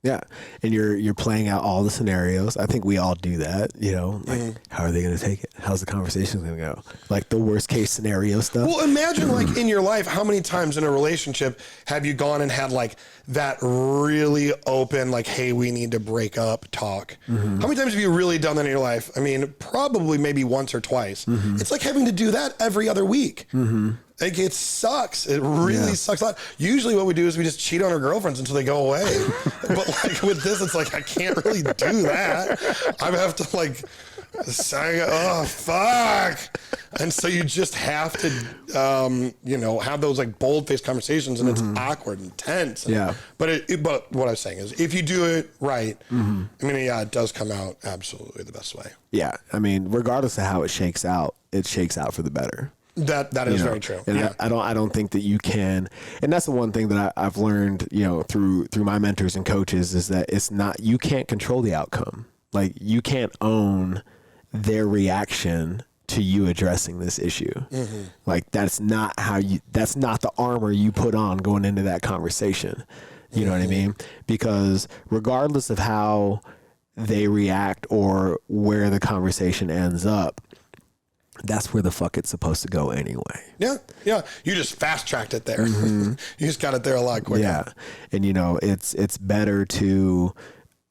Yeah. And you're playing out all the scenarios. I think we all do that, you know, like how are they going to take it? how's the conversation going to go? Like the worst case scenario stuff. Well, imagine like in your life, how many times in a relationship have you gone and had like that really open, like, hey, we need to break up talk? How many times have you really done that in your life? I mean, probably maybe once or twice. It's like having to do that every other week. Like it sucks. It really sucks a lot. Usually what we do is we just cheat on our girlfriends until they go away. But like with this, it's like, I can't really do that. I have to like say, oh, fuck. And so you just have to, you know, have those like bold faced conversations, and it's awkward and tense. And, but what I was saying is if you do it right, I mean, yeah, it does come out absolutely the best way. Yeah. I mean, regardless of how it shakes out for the better. That is very true. And I don't think that you can, and that's the one thing that I've learned, you know, through my mentors and coaches, is that it's not, you can't control the outcome. Like you can't own their reaction to you addressing this issue. Like that's not the armor you put on going into that conversation. You know what I mean? Because regardless of how they react or where the conversation ends up, that's where the fuck it's supposed to go anyway. Yeah. You just fast tracked it there. You just got it there a lot quicker. Yeah. And you know, it's better to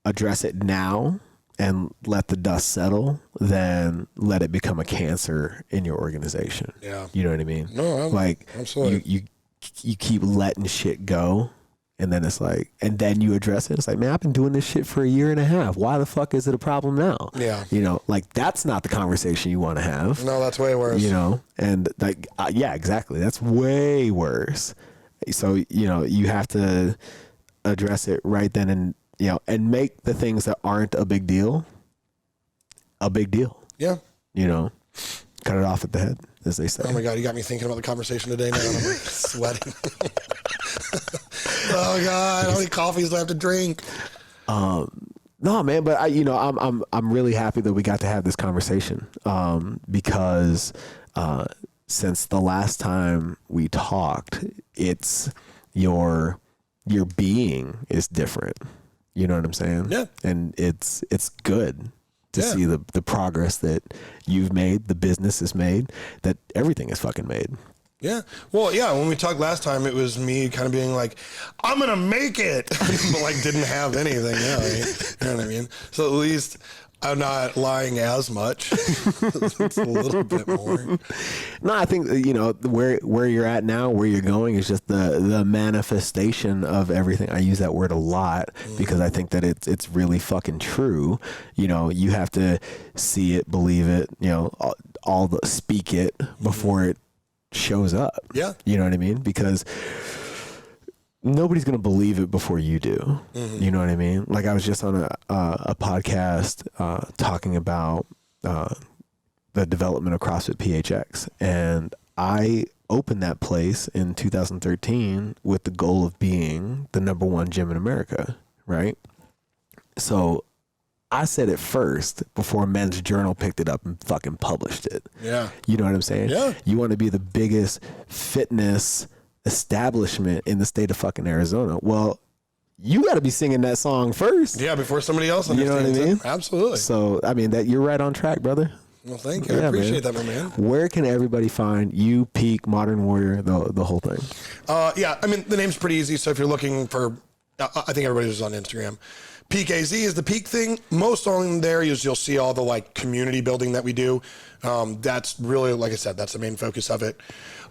address it now and let the dust settle than let it become a cancer in your organization. Yeah. You know what I mean? No, absolutely. You keep letting shit go. And then it's like, and then you address it. It's like, man, I've been doing this shit for 1.5 years. Why the fuck is it a problem now? Yeah. You know, like that's not the conversation you want to have. No, that's way worse. You know, and like, yeah, exactly. That's way worse. So, you know, you have to address it right then and, you know, and make the things that aren't a big deal. Yeah. You know, cut it off at the head, as they say. Oh my God, you got me thinking about the conversation today now, and I'm like sweating. Oh God, how many coffees do I have to drink? No, man, but I'm really happy that we got to have this conversation, because since the last time we talked, it's your being is different. You know what I'm saying? Yeah. And it's good to see the progress that you've made, the business has made, that everything is fucking made. Yeah. Well, yeah, when we talked last time, it was me kind of being like, I'm going to make it, but like didn't have anything. You know what I mean? So at least I'm not lying as much. It's a little bit more. No, I think, you know, where you're at now, where you're going is just the manifestation of everything. I use that word a lot because I think that it's really fucking true. You know, you have to see it, believe it, you know, speak it before it shows up. Yeah. You know what I mean? Because nobody's going to believe it before you do. You know what I mean? Like I was just on a podcast talking about the development of CrossFit PHX, and I opened that place in 2013 with the goal of being the #1 gym in America, right? So I said it first before Men's Journal picked it up and fucking published it. Yeah. You know what I'm saying? Yeah. You want to be the biggest fitness establishment in the state of fucking Arizona. Well, you got to be singing that song first. Yeah, before somebody else understands. You know what I mean? It. Absolutely. So, I mean, that you're right on track, brother. Well, thank you. I appreciate that, my man. Where can everybody find you, Peak, Modern Warrior, the whole thing? Yeah, I mean, the name's pretty easy. So if you're looking for, I think everybody's on Instagram. Peak AZ is the Peak thing. Most on there is you'll see all the like community building that we do. That's really, like I said, that's the main focus of it.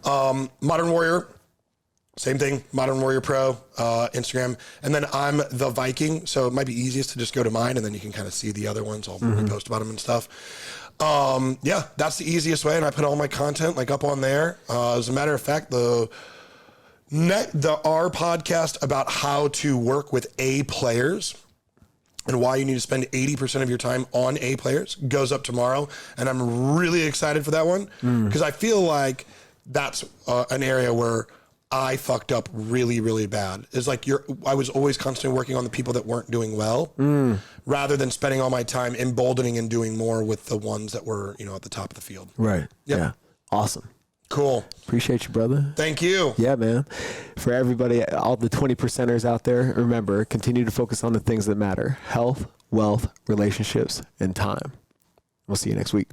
Modern Warrior, same thing. Modern Warrior Pro, Instagram. And then I'm the Viking. So it might be easiest to just go to mine and then you can kind of see the other ones. I'll post about them and stuff. Yeah, that's the easiest way. And I put all my content like up on there. As a matter of fact, our podcast about how to work with A players and why you need to spend 80% of your time on A players goes up tomorrow. And I'm really excited for that one because I feel like that's an area where I fucked up really, really bad. It's like I was always constantly working on the people that weren't doing well rather than spending all my time emboldening and doing more with the ones that were, you know, at the top of the field. Right. Yep. Yeah. Awesome. Cool. Appreciate you, brother. Thank you. Yeah, man. For everybody, all the 20%ers out there, remember, continue to focus on the things that matter: health, wealth, relationships, and time. We'll see you next week.